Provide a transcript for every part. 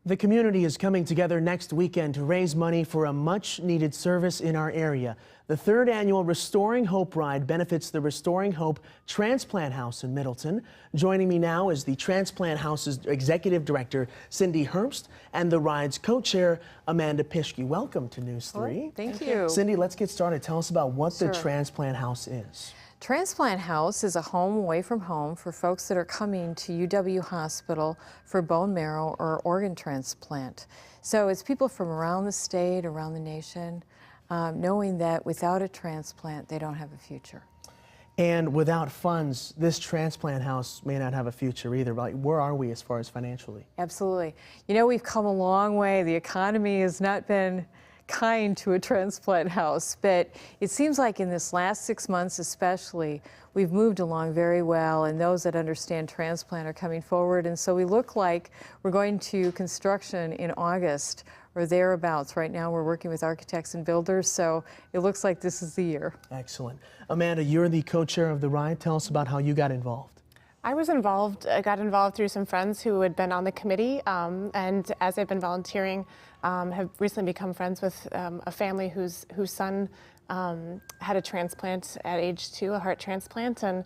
The community is coming together next weekend to raise money for a much-needed service in our area. The third annual Restoring Hope Ride benefits the Restoring Hope Transplant House in Middleton. Joining me now is the Transplant House's Executive Director, Cindy Herbst, and the ride's co-chair, Amanda Pischke. Welcome to News 3. Oh, thank you. Cindy, let's get started. Tell us about what the Transplant House is. Transplant House is a home away from home for folks that are coming to UW Hospital for bone marrow or organ transplant. So it's people from around the state, around the nation, knowing that without a transplant, they don't have a future. And without funds, this Transplant House may not have a future either. Like, where are we as far as financially? Absolutely. You know, we've come a long way. The economy has not been kind to a transplant house, but it seems like in this last 6 months especially, we've moved along very well, and those that understand transplant are coming forward, and so we look like we're going to construction in August or thereabouts. Right now we're working with architects and builders, so it looks like this is the year. Excellent. Amanda, you're the co-chair of the ride. Tell us about how you got involved. I got involved through some friends who had been on the committee, and as I've been volunteering, have recently become friends with a family whose son had a transplant at age 2, a heart transplant, and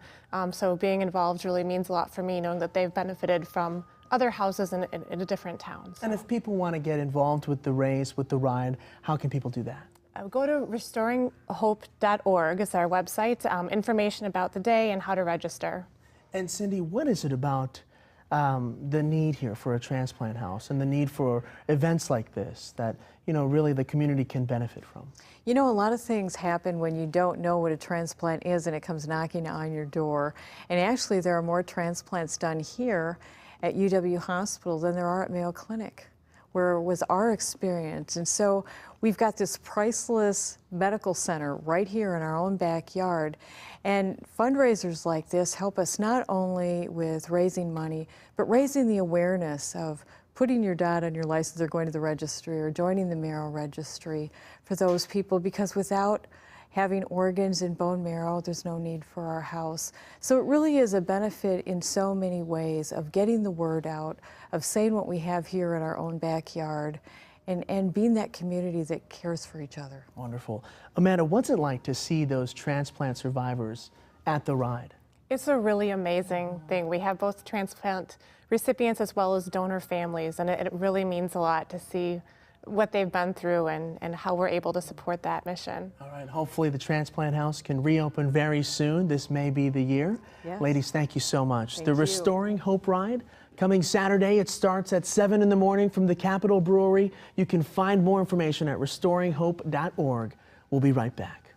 so being involved really means a lot for me, knowing that they've benefited from other houses in a different town. So. And if people want to get involved with the race, with the ride, how can people do that? Go to restoringhope.org is our website, information about the day and how to register. And Cindy, what is it about the need here for a transplant house and the need for events like this that, you know, really the community can benefit from? You know, a lot of things happen when you don't know what a transplant is and it comes knocking on your door. And actually there are more transplants done here at UW Hospital than there are at Mayo Clinic, where was our experience. And so we've got this priceless medical center right here in our own backyard. And fundraisers like this help us not only with raising money, but raising the awareness of putting your dot on your license or going to the registry or joining the marrow registry for those people, because without having organs and bone marrow, there's no need for our house. So it really is a benefit in so many ways of getting the word out, of saying what we have here in our own backyard, and being that community that cares for each other. Wonderful. Amanda, what's it like to see those transplant survivors at the ride? It's a really amazing thing. We have both transplant recipients as well as donor families, and it really means a lot to see what they've been through and how we're able to support that mission. All right, hopefully the Transplant House can reopen very soon. This may be the year. Yes. Ladies, thank you so much. Thank the you. Restoring Hope Ride, coming Saturday. It starts at 7 in the morning from the Capitol Brewery. You can find more information at restoringhope.org. We'll be right back.